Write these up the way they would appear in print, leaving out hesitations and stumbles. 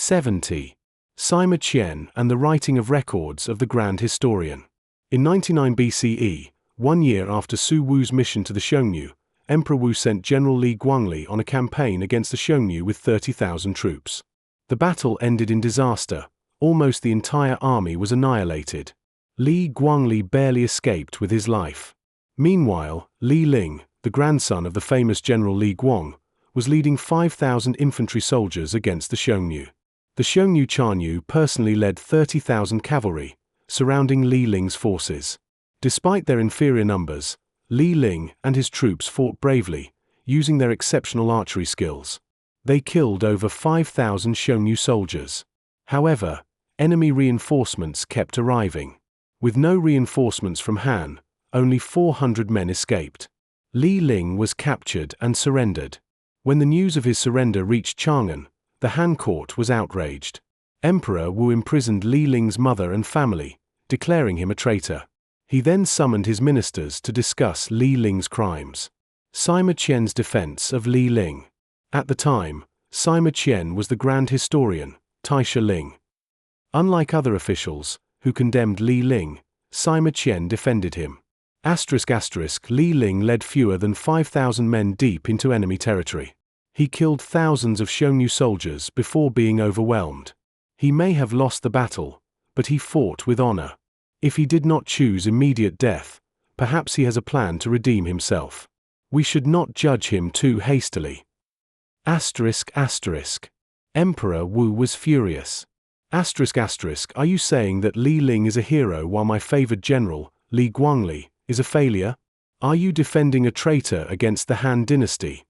70. Sima Qian and the writing of records of the Grand Historian. In 99 BCE, 1 year after Su Wu's mission to the Xiongnu, Emperor Wu sent General Li Guangli on a campaign against the Xiongnu with 30,000 troops. The battle ended in disaster. Almost the entire army was annihilated. Li Guangli barely escaped with his life. Meanwhile, Li Ling, the grandson of the famous General Li Guang, was leading 5,000 infantry soldiers against the Xiongnu. The Xiongnu Chanyu personally led 30,000 cavalry, surrounding Li Ling's forces. Despite their inferior numbers, Li Ling and his troops fought bravely, using their exceptional archery skills. They killed over 5,000 Xiongnu soldiers. However, enemy reinforcements kept arriving. With no reinforcements from Han, only 400 men escaped. Li Ling was captured and surrendered. When the news of his surrender reached Chang'an, the Han court was outraged. Emperor Wu imprisoned Li Ling's mother and family, declaring him a traitor. He then summoned his ministers to discuss Li Ling's crimes. Sima Qian's defense of Li Ling. At the time, Sima Qian was the Grand Historian, Taisha Ling. Unlike other officials, who condemned Li Ling, Sima Qian defended him. Li Ling led fewer than 5,000 men deep into enemy territory. He killed thousands of Xiongnu soldiers before being overwhelmed. He may have lost the battle, but he fought with honor. If he did not choose immediate death, perhaps he has a plan to redeem himself. We should not judge him too hastily. Emperor Wu was furious. Are you saying that Li Ling is a hero while my favored general, Li Guangli, is a failure? Are you defending a traitor against the Han Dynasty?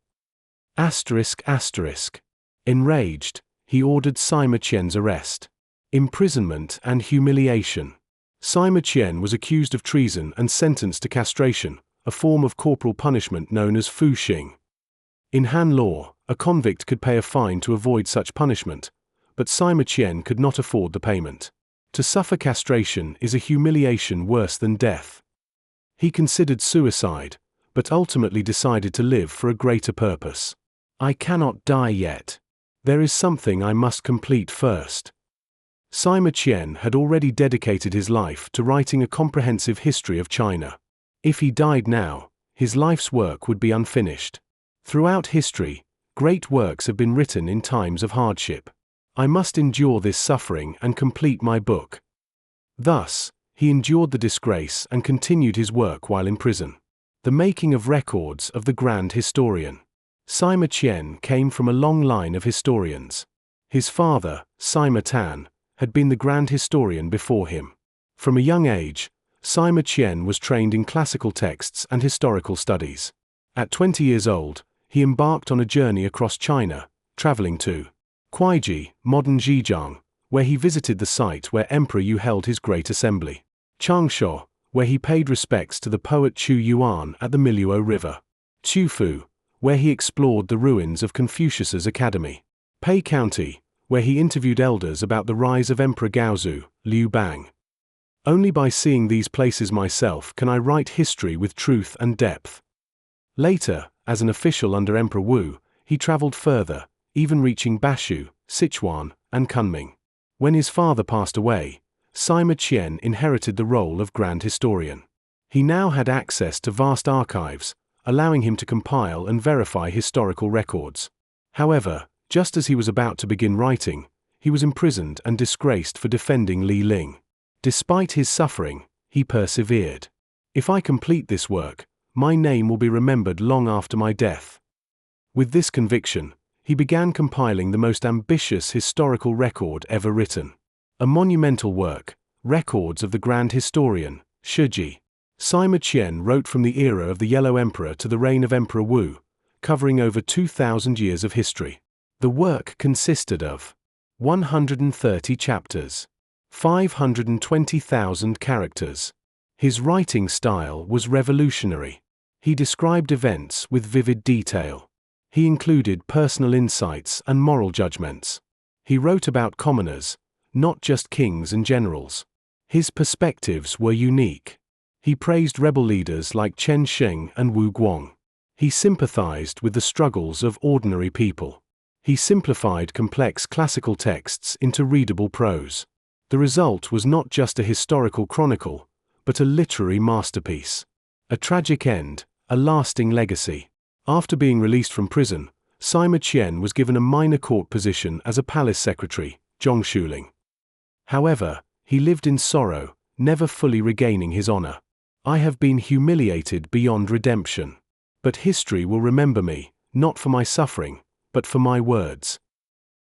Enraged, he ordered Sima Qian's arrest, imprisonment and humiliation. Sima Qian was accused of treason and sentenced to castration, a form of corporal punishment known as fu xing. In Han law, a convict could pay a fine to avoid such punishment, but Sima Qian could not afford the payment. To suffer castration is a humiliation worse than death. He considered suicide, but ultimately decided to live for a greater purpose. I cannot die yet. There is something I must complete first. Sima Qian had already dedicated his life to writing a comprehensive history of China. If he died now, his life's work would be unfinished. Throughout history, great works have been written in times of hardship. I must endure this suffering and complete my book. Thus, he endured the disgrace and continued his work while in prison. The making of records of the Grand Historian. Sima Qian came from a long line of historians. His father, Sima Tan, had been the Grand Historian before him. From a young age, Sima Qian was trained in classical texts and historical studies. At 20 years old, he embarked on a journey across China, traveling to Kuaiji, modern Zhejiang, where he visited the site where Emperor Yu held his great assembly. Changsha, where he paid respects to the poet Chu Yuan at the Miluo River. Qufu, where he explored the ruins of Confucius's academy. Pei County, where he interviewed elders about the rise of Emperor Gaozu, Liu Bang. Only by seeing these places myself can I write history with truth and depth. Later, as an official under Emperor Wu, he traveled further, even reaching Bashu, Sichuan, and Kunming. When his father passed away, Sima Qian inherited the role of Grand Historian. He now had access to vast archives, allowing him to compile and verify historical records. However, just as he was about to begin writing, he was imprisoned and disgraced for defending Li Ling. Despite his suffering, he persevered. If I complete this work, my name will be remembered long after my death. With this conviction, he began compiling the most ambitious historical record ever written. A monumental work, Records of the Grand Historian, Shiji. Sima Qian wrote from the era of the Yellow Emperor to the reign of Emperor Wu, covering over 2,000 years of history. The work consisted of 130 chapters, 520,000 characters. His writing style was revolutionary. He described events with vivid detail. He included personal insights and moral judgments. He wrote about commoners, not just kings and generals. His perspectives were unique. He praised rebel leaders like Chen Sheng and Huo Guang. He sympathized with the struggles of ordinary people. He simplified complex classical texts into readable prose. The result was not just a historical chronicle, but a literary masterpiece. A tragic end, a lasting legacy. After being released from prison, Sima Qian was given a minor court position as a palace secretary, Zhongshuling. However, he lived in sorrow, never fully regaining his honor. I have been humiliated beyond redemption. But history will remember me, not for my suffering, but for my words.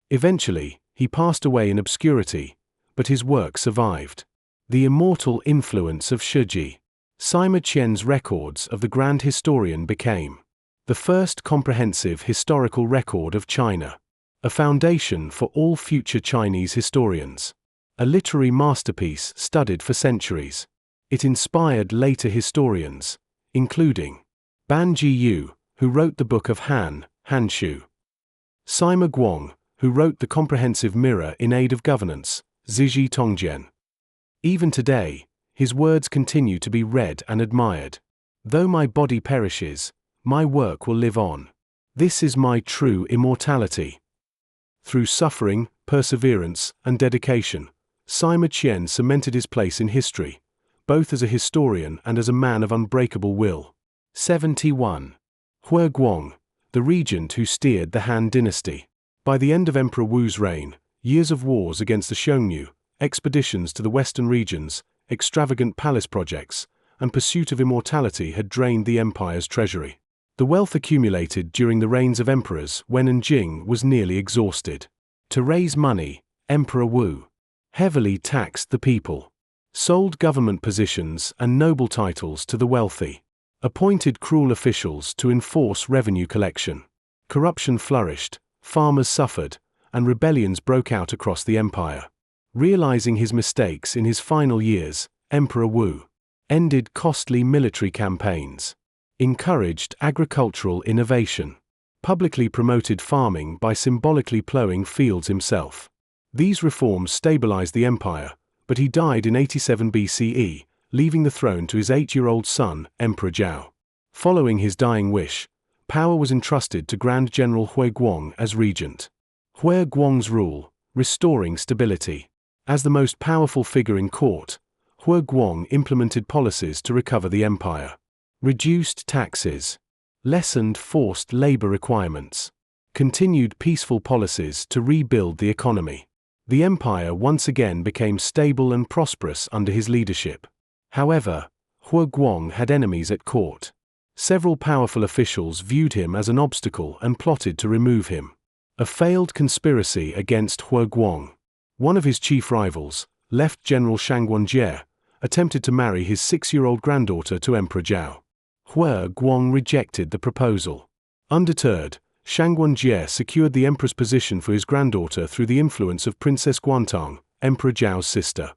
Eventually, he passed away in obscurity, but his work survived. The immortal influence of Shiji. Sima Qian's records of the grand historian became the first comprehensive historical record of China, a foundation for all future Chinese historians, a literary masterpiece studied for centuries. It inspired later historians, including Ban Jiyu, who wrote the Book of Hanshu, Sima Guang, who wrote the comprehensive Mirror in Aid of Governance, Ziji Tongjian. Even today, his words continue to be read and admired. Though my body perishes, my work will live on. This is my true immortality. Through suffering, perseverance, and dedication, Sima Qian cemented his place in history, both as a historian and as a man of unbreakable will. 71. Huo Guang, the regent who steered the Han Dynasty. By the end of Emperor Wu's reign, years of wars against the Xiongnu, expeditions to the western regions, extravagant palace projects, and pursuit of immortality had drained the empire's treasury. The wealth accumulated during the reigns of emperors Wen and Jing was nearly exhausted. To raise money, Emperor Wu heavily taxed the people, sold government positions and noble titles to the wealthy, appointed cruel officials to enforce revenue collection. Corruption flourished, farmers suffered, and rebellions broke out across the empire. Realizing his mistakes in his final years, Emperor Wu ended costly military campaigns, encouraged agricultural innovation, publicly promoted farming by symbolically plowing fields himself. These reforms stabilized the empire, but he died in 87 BCE, leaving the throne to his 8-year-old son, Emperor Zhao. Following his dying wish, power was entrusted to Grand General Huo Guang as regent. Huo Guang's rule, restoring stability. As the most powerful figure in court, Huo Guang implemented policies to recover the empire. Reduced taxes, lessened forced labor requirements, continued peaceful policies to rebuild the economy. The empire once again became stable and prosperous under his leadership. However, Huo Guang had enemies at court. Several powerful officials viewed him as an obstacle and plotted to remove him. A failed conspiracy against Huo Guang. One of his chief rivals, Left General Shangguan Jie, attempted to marry his 6-year-old granddaughter to Emperor Zhao. Huo Guang rejected the proposal. Undeterred, Shangguan Jie secured the emperor's position for his granddaughter through the influence of Princess Guantang, Emperor Zhao's sister.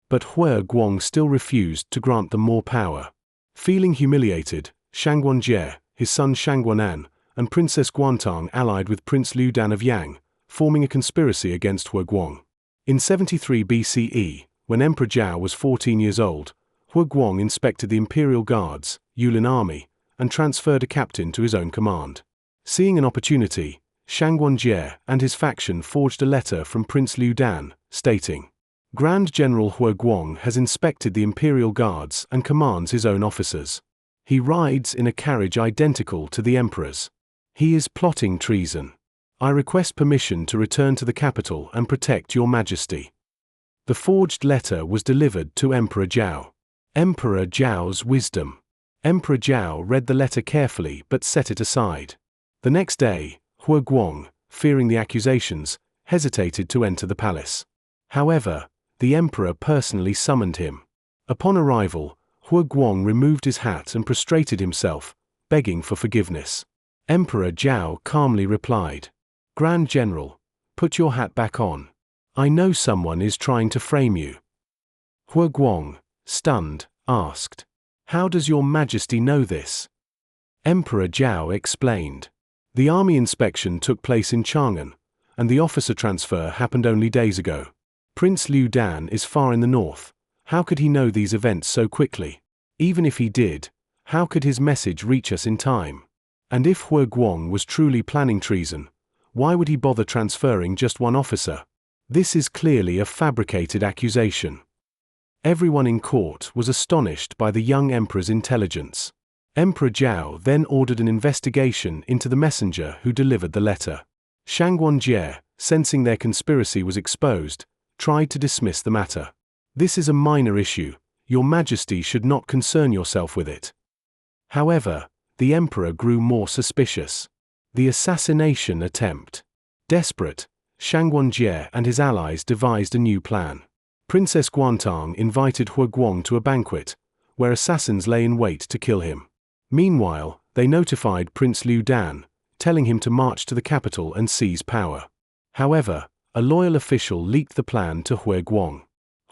But Huo Guang still refused to grant them more power. Feeling humiliated, Shangguan Jie, his son Shangguanan, and Princess Guantang allied with Prince Liu Dan of Yang, forming a conspiracy against Huo Guang. In 73 BCE, when Emperor Zhao was 14 years old, Huo Guang inspected the Imperial Guards, Yulin Army, and transferred a captain to his own command. Seeing an opportunity, Shangguan Jie and his faction forged a letter from Prince Liu Dan, stating, Grand General Huo Guang has inspected the Imperial Guards and commands his own officers. He rides in a carriage identical to the Emperor's. He is plotting treason. I request permission to return to the capital and protect your majesty. The forged letter was delivered to Emperor Zhao. Emperor Zhao's wisdom. Emperor Zhao read the letter carefully but set it aside. The next day, Huo Guang, fearing the accusations, hesitated to enter the palace. However, the emperor personally summoned him. Upon arrival, Huo Guang removed his hat and prostrated himself, begging for forgiveness. Emperor Zhao calmly replied, Grand General, put your hat back on. I know someone is trying to frame you. Huo Guang, stunned, asked, How does your majesty know this? Emperor Zhao explained. The army inspection took place in Chang'an, and the officer transfer happened only days ago. Prince Liu Dan is far in the north. How could he know these events so quickly? Even if he did, how could his message reach us in time? And if Huo Guang was truly planning treason, Why would he bother transferring just one officer? This is clearly a fabricated accusation. Everyone in court was astonished by the young emperor's intelligence. Emperor Zhao then ordered an investigation into the messenger who delivered the letter. Shangguan, sensing their conspiracy was exposed, tried to dismiss the matter. This is a minor issue. Your Majesty should not concern yourself with it. However, the emperor grew more suspicious. The assassination attempt. Desperate, Shangguan and his allies devised a new plan. Princess Guantang invited Huo Guang to a banquet, where assassins lay in wait to kill him. Meanwhile, they notified Prince Liu Dan, telling him to march to the capital and seize power. However, a loyal official leaked the plan to Huo Guang.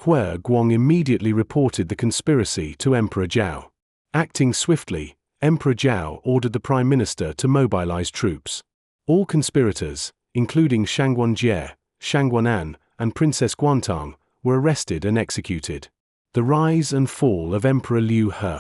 Huo Guang immediately reported the conspiracy to Emperor Zhao. Acting swiftly, Emperor Zhao ordered the Prime Minister to mobilize troops. All conspirators, including Shangguan, Shangguanan, and Princess Guantang, were arrested and executed. The rise and fall of Emperor Liu He.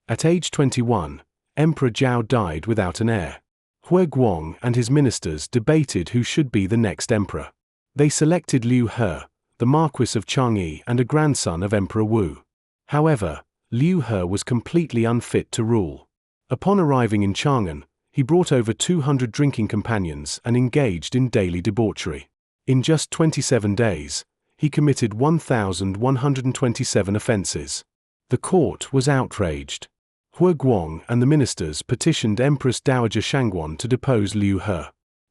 At age 21, Emperor Zhao died without an heir. Huo Guang and his ministers debated who should be the next emperor. They selected Liu He, the Marquis of Chang'e and a grandson of Emperor Wu. However, Liu He was completely unfit to rule. Upon arriving in Chang'an, he brought over 200 drinking companions and engaged in daily debauchery. In just 27 days, he committed 1,127 offenses. The court was outraged. Huo Guang and the ministers petitioned Empress Dowager Shangguan to depose Liu He.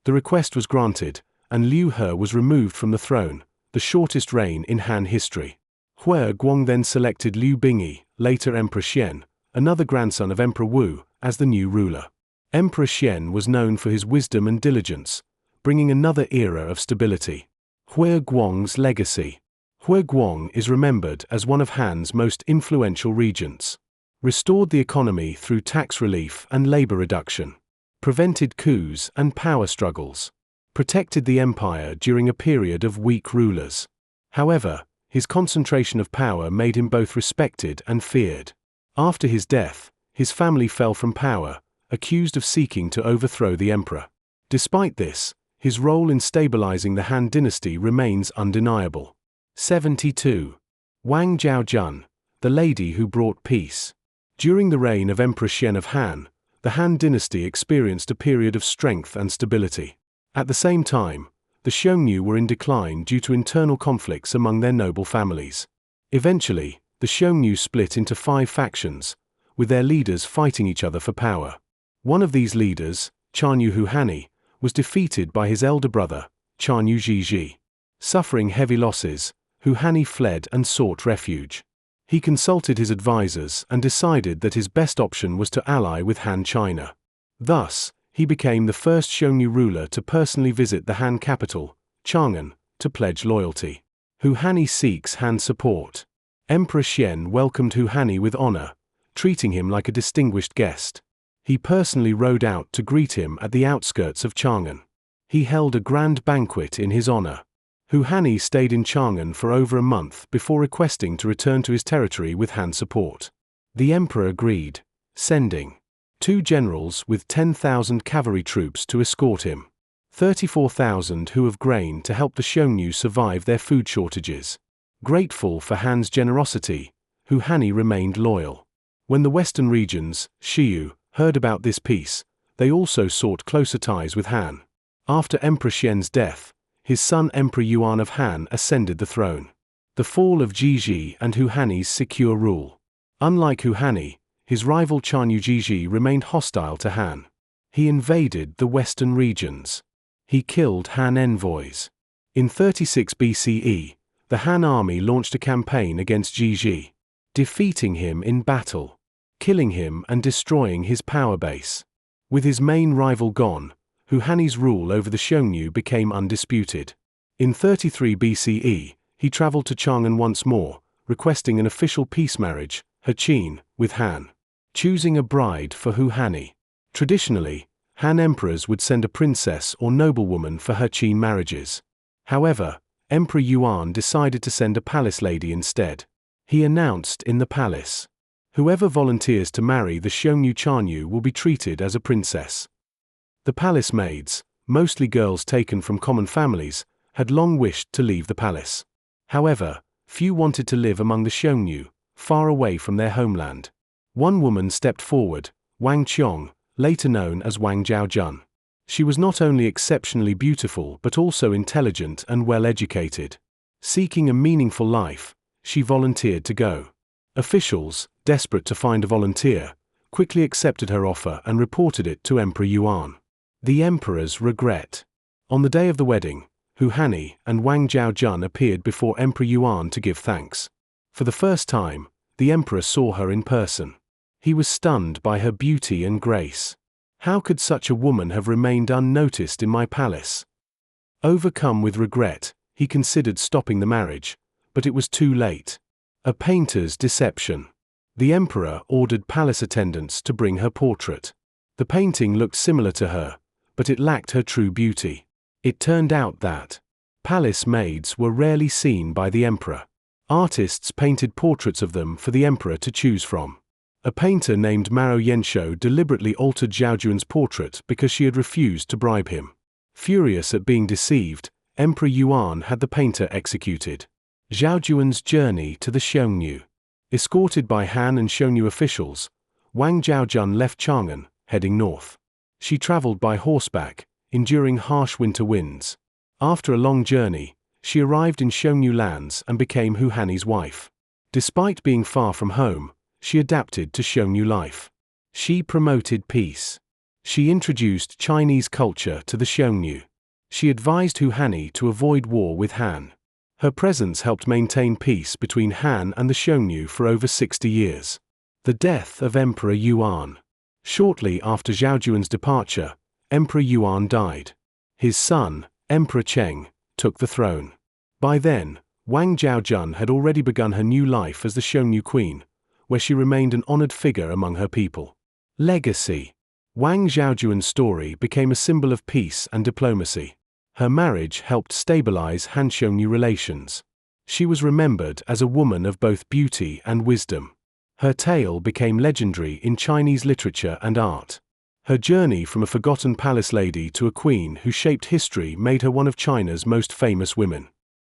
The request was granted, and Liu He was removed from the throne, the shortest reign in Han history. Huo Guang then selected Liu Bingyi, later Emperor Xian, another grandson of Emperor Wu, as the new ruler. Emperor Xian was known for his wisdom and diligence, bringing another era of stability. Huo Guang's legacy. Huo Guang is remembered as one of Han's most influential regents. Restored the economy through tax relief and labor reduction. Prevented coups and power struggles. Protected the empire during a period of weak rulers. However, his concentration of power made him both respected and feared. After his death, his family fell from power, accused of seeking to overthrow the emperor. Despite this, his role in stabilizing the Han dynasty remains undeniable. 72. Wang Zhaojun, the lady who brought peace. During the reign of Emperor Xian of Han, the Han dynasty experienced a period of strength and stability. At the same time, the Xiongnu were in decline due to internal conflicts among their noble families. Eventually, the Xiongnu split into 5 factions, with their leaders fighting each other for power. One of these leaders, Chanyu Huhani, was defeated by his elder brother, Chanyu Jiji. Suffering heavy losses, Huhani fled and sought refuge. He consulted his advisors and decided that his best option was to ally with Han China. Thus, he became the first Xiongnu ruler to personally visit the Han capital, Chang'an, to pledge loyalty. Huhani seeks Han support. Emperor Xian welcomed Huhani with honor, treating him like a distinguished guest. He personally rode out to greet him at the outskirts of Chang'an. He held a grand banquet in his honor. Huhani stayed in Chang'an for over a month before requesting to return to his territory with Han support. The emperor agreed, sending 2 generals with 10,000 cavalry troops to escort him. 34,000 who of grain to help the Xiongnu survive their food shortages. Grateful for Han's generosity, Huhani remained loyal. When the western regions, Xiyu, heard about this peace, they also sought closer ties with Han. After Emperor Xian's death, his son Emperor Yuan of Han ascended the throne. The fall of Jiji and Huhani's secure rule. Unlike Huhani, his rival Chanyu Jiji remained hostile to Han. He invaded the western regions. He killed Han envoys. In 36 BCE, the Han army launched a campaign against Jiji, defeating him in battle, killing him and destroying his power base. With his main rival gone, Huhani's rule over the Xiongnu became undisputed. In 33 BCE, he traveled to Chang'an once more, requesting an official peace marriage, Heqin, with Han. Choosing a bride for Huhani. Traditionally, Han emperors would send a princess or noblewoman for Heqin marriages. However, Emperor Yuan decided to send a palace lady instead. He announced in the palace, "Whoever volunteers to marry the Xiongnu Chanyu will be treated as a princess." The palace maids, mostly girls taken from common families, had long wished to leave the palace. However, few wanted to live among the Xiongnu, far away from their homeland. One woman stepped forward, Wang Zhaojun, later known as Wang Zhaojun. She was not only exceptionally beautiful but also intelligent and well-educated. Seeking a meaningful life, she volunteered to go. Officials, desperate to find a volunteer, quickly accepted her offer and reported it to Emperor Yuan. The emperor's regret. On the day of the wedding, Hu Hanni and Wang Zhaojun appeared before Emperor Yuan to give thanks. For the first time, the emperor saw her in person. He was stunned by her beauty and grace. How could such a woman have remained unnoticed in my palace? Overcome with regret, he considered stopping the marriage, but it was too late. A painter's deception. The emperor ordered palace attendants to bring her portrait. The painting looked similar to her, but it lacked her true beauty. It turned out that palace maids were rarely seen by the emperor. Artists painted portraits of them for the emperor to choose from. A painter named Mao Yanshou deliberately altered Zhaojun's portrait because she had refused to bribe him. Furious at being deceived, Emperor Yuan had the painter executed. Zhaojun's journey to the Xiongnu. Escorted by Han and Xiongnu officials, Wang Zhaojun left Chang'an, heading north. She traveled by horseback, enduring harsh winter winds. After a long journey, she arrived in Xiongnu lands and became Hu Hanni's wife. Despite being far from home, she adapted to Xiongnu life. She promoted peace. She introduced Chinese culture to the Xiongnu. She advised Hu Hanni to avoid war with Han. Her presence helped maintain peace between Han and the Xiongnu for over 60 years. The death of Emperor Yuan. Shortly after Zhaojun's departure, Emperor Yuan died. His son, Emperor Cheng, took the throne. By then, Wang Zhaojun had already begun her new life as the Xiongnu queen, where she remained an honored figure among her people. Legacy. Wang Zhaojun's story became a symbol of peace and diplomacy. Her marriage helped stabilize Han-Xiongnu relations. She was remembered as a woman of both beauty and wisdom. Her tale became legendary in Chinese literature and art. Her journey from a forgotten palace lady to a queen who shaped history made her one of China's most famous women.